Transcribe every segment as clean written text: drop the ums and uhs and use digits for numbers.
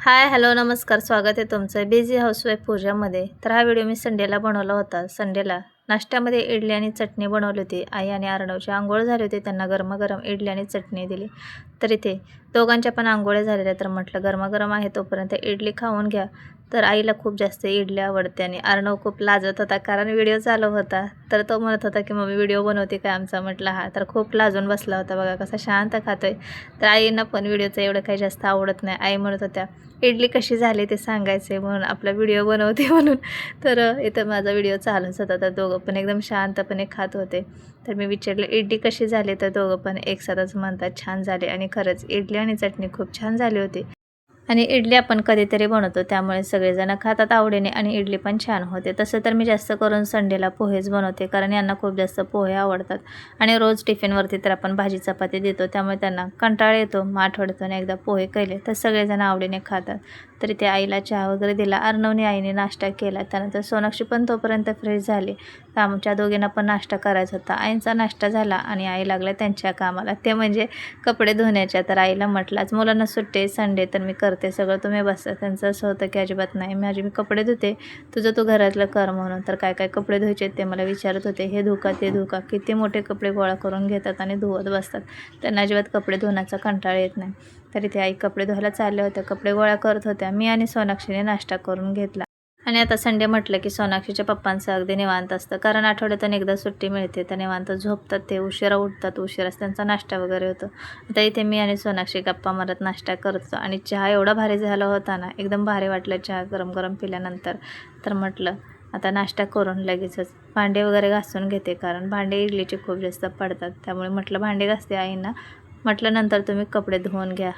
हाय, hello, नमस्कार. स्वागत आहे तुमचं बिझी हाऊसवाईफ पूजामध्ये. तर हा व्हिडिओ मी संडेला बनवला होता. संडेला नाश्त्यामध्ये इडली आणि चटणी बनवली होती. आई आणि अर्णवची अंघोळ झाली होती. त्यांना गरमागरम इडली आणि चटणी दिली. तर इथे दोघांच्या पण अंघोळ्या झालेल्या. तर म्हटलं गरमागरम आहे तोपर्यंत इडली खाऊन घ्या. तर आईला खूप जास्त इडली आवडते आणि अर्णव खूप लाजत होता कारण व्हिडिओ चालू होता. तर तो म्हणत होता की मम्मी व्हिडिओ बनवते काय आमचा. म्हटलं हा. तर खूप लाजून बसला होता. बघा कसा शांत खातोय. तर आईंना पण व्हिडिओचं एवढं काही जास्त आवडत नाही. आई म्हणत होत्या इडली कशी झाली ते सांगायचे म्हणून आपला व्हिडिओ बनवते म्हणून. तर इथं माझा व्हिडिओ चालूच होता. तर दोघं पण एकदम शांतपणे खात होते. तर मी विचारलं इडली कशी झाली, तर दोघं पण एकसाथच म्हणतात छान झाले. आणि खरंच इडली आणि चटणी खूप छान झाली होती. आणि इडली आपण कधीतरी बनवतो त्यामुळे सगळेजण खातात आवडीने आणि इडली पण छान होते. तसं तर मी जास्त करून संडेला पोहेच बनवते कारण यांना खूप जास्त पोहे आवडतात. आणि रोज टिफिनवरती तर आपण भाजी चपाती देतो त्यामुळे त्यांना कंटाळा येतो. मग आठवड्यातून एकदा पोहे केले तर सगळेजण आवडीने खातात. तरी ते आईला चहा वगैरे दिला. अर्णवने आईने नाश्ता केला. त्यानंतर सोनाक्षी पण तोपर्यंत फ्रेश झाली. आमच्या दोघींना पण नाश्ता करायचा होता. आईंचा नाश्ता झाला आणि आई लागल्या त्यांच्या कामाला, ते म्हणजे कपडे धुण्याच्या. तर आईला म्हटलं आज मुलांना सुट्टी संडे तर मी करते सगळं, तुम्ही बसा. त्यांचं असं होतं की अजिबात नाही, मी कपडे धुते, तुझं तू घरातलं कर म्हणून. तर काय काय कपडे धुवायचे ते मला विचारत होते. हे धुका ते धुका, किती मोठे कपडे गोळा करून घेतात आणि धुवत बसतात. त्यांना अजिबात कपडे धुण्याचा कंटाळा येत नाही. तरी ते आई कपडे धुवायला चालल्या होत्या, कपडे गोळा करत होत्या. मी आणि सोनाक्षीने नाश्ता करून घेतला. आणि आता संडे म्हटलं की सोनाक्षीच्या पप्पांचं अगदी निवांत असतं कारण आठवड्यातून एकदा सुट्टी मिळते. तर निवांत झोपतात ते, उशिरा उठतात, उशिराच त्यांचा नाश्ता वगैरे होतो. आता इथे मी आणि सोनाक्षी गप्पा मारत नाश्ता करत होतो आणि चहा एवढा भारी झाला होता ना, एकदम भारी वाटलं चहा गरम गरम पिल्यानंतर. तर म्हटलं आता नाश्ता करून लगेचच भांडे वगैरे घासून घेते कारण भांडे इडलीचे खूप जास्त पडतात. त्यामुळे म्हटलं भांडे घासते आईंना. म्हटलं नंतर तुम्ही कपडे धुवून घ्या.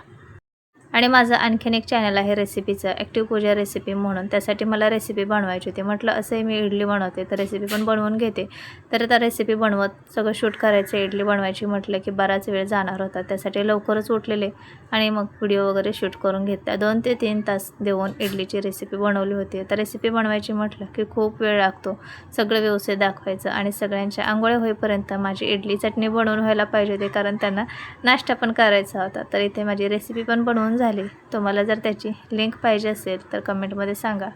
आणि माझं आणखीन एक चॅनल आहे रेसिपीचं, ॲक्टिव्ह पूजा रेसिपी म्हणून. त्यासाठी मला रेसिपी बनवायची होती. म्हटलं असंही मी इडली बनवते तर रेसिपी पण बनवून घेते. तर त्या रेसिपी बनवत सगळं शूट करायचं, इडली बनवायची म्हटलं की बराच वेळ जाणार होता. त्यासाठी लवकरच उठलेले आणि मग व्हिडिओ वगैरे शूट करून घेतला. 2 ते 3 तास देऊन इडलीची रेसिपी बनवली होती. तर रेसिपी बनवायची म्हटलं की खूप वेळ लागतो. सगळं व्यवस्थित दाखवायचं आणि सगळ्यांच्या अंघोळ्या होईपर्यंत माझी इडली चटणी बनवून व्हायला पाहिजे होती कारण त्यांना नाश्ता पण करायचा होता. तर इथे माझी रेसिपी पण बनवून झाली. तुम्हाला जर त्याची लिंक पाहिजे असेल तर कमेंटमध्ये सांगा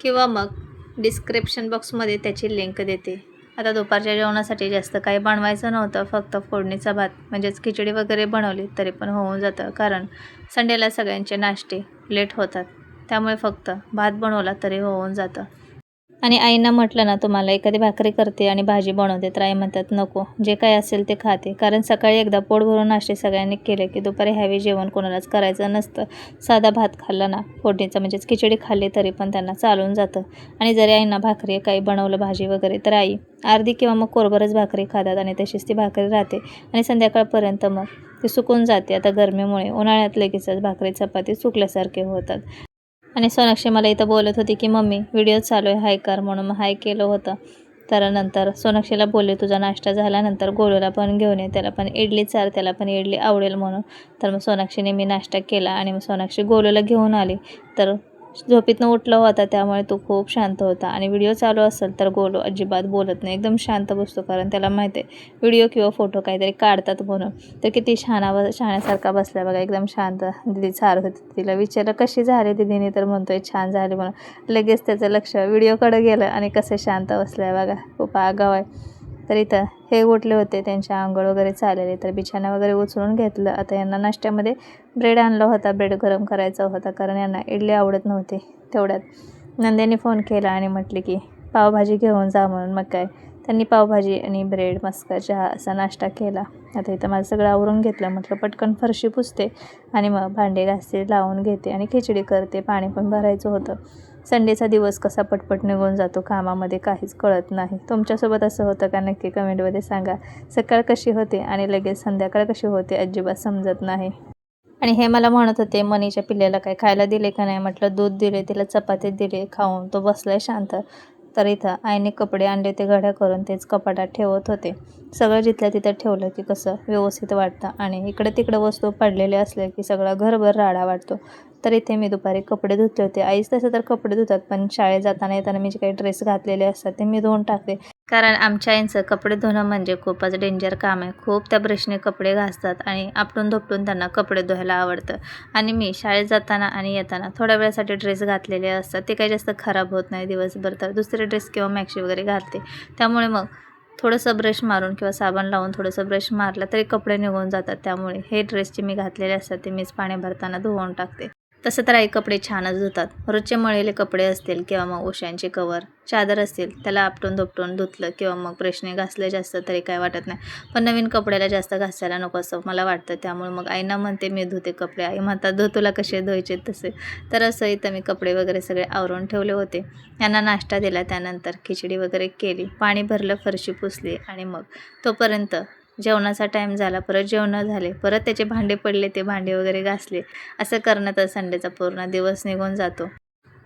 किंवा मग डिस्क्रिप्शन बॉक्समध्ये त्याची लिंक देते. आता दुपारच्या जेवणासाठी जास्त काही बनवायचं नव्हतं, फक्त फोडणीचा भात म्हणजेच खिचडी वगैरे बनवली तरी पण होऊन जातं कारण संडेला सगळ्यांचे नाश्ते लेट होतात. त्यामुळे फक्त भात बनवला तरी होऊन जातं. आणि आईंना म्हटलं ना तुम्हाला एखादी भाकरी करते आणि भाजी बनवते, तर आई म्हणतात नको, जे काय असेल ते खाते. कारण सकाळी एकदा पोट भरून नाश्ते सगळ्यांनी केले की दुपारी हॅवी जेवण कोणालाच करायचं नसतं. साधा भात खाल्ला ना, फोडणीचा म्हणजेच खिचडी खाल्ली तरी पण त्यांना चालून जातं. आणि जरी आईंना भाकरी काही बनवलं भाजी वगैरे तर आई अर्धी किंवा मग कोरभरच भाकरी खातात आणि तशीच ती भाकरी राहते आणि संध्याकाळपर्यंत मग ती सुकून जाते. आता गरमीमुळे उन्हाळ्यात लगेचच भाकरी चपाती सुकल्यासारखे होतात. आणि सोनाक्षी मला इथं बोलत होती की मम्मी व्हिडिओ चालू आहे, हाय कर म्हणून. मग हाय केलं होतं. तर नंतर सोनाक्षीला बोलले तुझा नाश्ता झाल्यानंतर गोलूला पण घेऊन ये, त्याला पण इडली चार, त्याला पण इडली आवडेल म्हणून. तर मग सोनाक्षीने मी नाश्ता केला आणि मग सोनाक्षी गोलूला घेऊन आली. तर झोपेतनं उठला होता त्यामुळे तो खूप शांत होता. आणि व्हिडिओ चालू असेल तर गोलू अजिबात बोलत नाही, एकदम शांत बसतो कारण त्याला माहिती आहे व्हिडिओ किंवा फोटो काहीतरी काढतात म्हणून. तर किती शहाण्यासारखा बसला बघा, एकदम शांत. दिदी चालत होती, तिला विचारलं कशी झाली दिदीने, तर म्हणतोय छान झाली म्हणून. लगेच त्याचं लक्ष व्हिडिओकडे गेलं आणि कसं शांत बसलं बघा, खूप आगाव आहे. तर इथं हे उठले होते, त्यांच्या आंघोळ वगैरे चाललेले, तर बिछाना वगैरे उचलून घेतलं. आता यांना नाश्त्यामध्ये ब्रेड आणला होता, ब्रेड गरम करायचा होता कारण यांना इडली आवडत नव्हती. तेवढ्यात नंदेने फोन केला आणि म्हटले की पावभाजी घेऊन जा म्हणून. मग काय त्यांनी पावभाजी आणि ब्रेड मस्का चहा असा नाश्ता केला. आता इथं माझं सगळं आवरून घेतलं. म्हटलं पटकन फरशी पुसते आणि मग भांडे घासते, लावून घेते आणि खिचडी करते. पाणी पण भरायचं होतं. संडेचा दिवस कसा पटपट निघून जातो कामामध्ये काहीच कळत नाही. तुमच्यासोबत असं होतं का नक्की कमेंटमध्ये सांगा. सकाळ कशी होते आणि लगेच संध्याकाळ कशी होते अजिबात समजत नाही. आणि हे मला म्हणत होते मनीच्या पिल्ल्याला काय खायला दिले का नाही. म्हटलं दूध दिले, तिला चपाती दिले, खाऊन तो बसलाय शांत. तर इथं आईने कपडे आणले ते घड्या करून तेच कपाटात ठेवत होते. सगळं जिथल्या तिथं ठेवलं की कसं व्यवस्थित वाटतं आणि इकडे तिकडे वस्तू पडलेल्या असल्या की सगळा घरभर राडा वाटतो. तर इथे मी दुपारी कपडे धुतले होते. आईच तसं तर कपडे धुतात पण शाळेत जाताना येताना मी जे काही ड्रेस घातलेले असतात ते मी धुवून टाकते कारण आमच्या आईंचं कपडे धुणं म्हणजे खूपच डेंजर काम आहे. खूप त्या ब्रशने कपडे घासतात आणि आपटून-धुपटून त्यांना कपडे धुवायला आवडतं. आणि मी शाळेत जाताना आणि येताना थोड्या वेळासाठी ड्रेस घातलेले असतात. ते काही जास्त खराब होत नाही दिवसभर, तर दुसरे ड्रेस किंवा मॅक्सी वगैरे घालते. त्यामुळे मग थोडंसं ब्रश मारून किंवा साबण लावून थोडंसं ब्रश मारला तरी कपडे निघून जातात. त्यामुळे हे ड्रेस जे मी घातलेले असतात ते मीच पाणी भरताना धुवून टाकते. तसं तर आई कपडे छानच धुतात. रोजचे मळलेले कपडे असतील किंवा मग उशांचे कवर, चादर असतील त्याला आपटून-धुपटून धुतलं किंवा मग ब्रशने घासलं जास्त तरी काय वाटत नाही. पण नवीन कपड्याला जास्त घासायला नको असं मला वाटतं. त्यामुळे मग आईंना म्हणते मी धुते कपडे. आई म्हणतात धु तुला कसे धुवायचे तसे. तर असं इथं मी कपडे वगैरे सगळे आवरून ठेवले होते. यांना नाश्ता दिला, त्यानंतर खिचडी वगैरे केली, पाणी भरलं, फरशी पुसली आणि मग तोपर्यंत जेवणाचा टाईम झाला. परत जेवणं झाले, परत त्याचे भांडे पडले ते भांडे वगैरे घासले. असं करण्यातच संडेचा पूर्ण दिवस निघून जातो.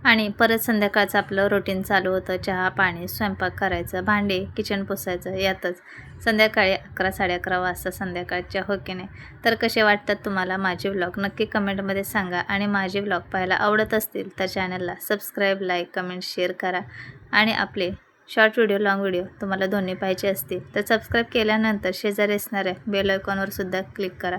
आणि परत संध्याकाळचं आपलं रुटीन चालू होतं. चहा, पाणी, स्वयंपाक करायचं, भांडे, किचन पुसायचं यातच संध्याकाळी 11-11:30 वाजता संध्याकाळच्या हो की नाही. तर कसे वाटतात तुम्हाला माझे व्लॉग नक्की कमेंटमध्ये सांगा. आणि माझे व्लॉग पाहायला आवडत असतील तर चॅनलला सबस्क्राईब, लाईक, कमेंट, शेअर करा. आणि आपले शॉर्ट व्हिडिओ, लाँग व्हिडिओ तुम्हाला दोन्ही पाहिजे असतील तर सबस्क्राईब केल्यानंतर शेजारी असणाऱ्या बेल आयकॉनवर सुद्धा क्लिक करा.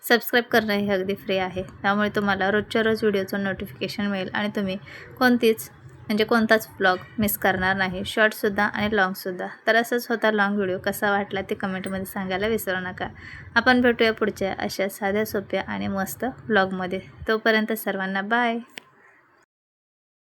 सबस्क्राईब करणं हे अगदी फ्री आहे. त्यामुळे तुम्हाला रोजच्या रोज व्हिडिओचं नोटिफिकेशन मिळेल आणि तुम्ही कोणताच व्लॉग मिस करणार नाही, शॉर्टसुद्धा आणि लाँगसुद्धा. तर असंच होता लाँग व्हिडिओ. कसा वाटला ते कमेंटमध्ये सांगायला विसरू नका. आपण भेटूया पुढच्या अशा साध्या सोप्या आणि मस्त व्लॉगमध्ये. तोपर्यंत सर्वांना बाय.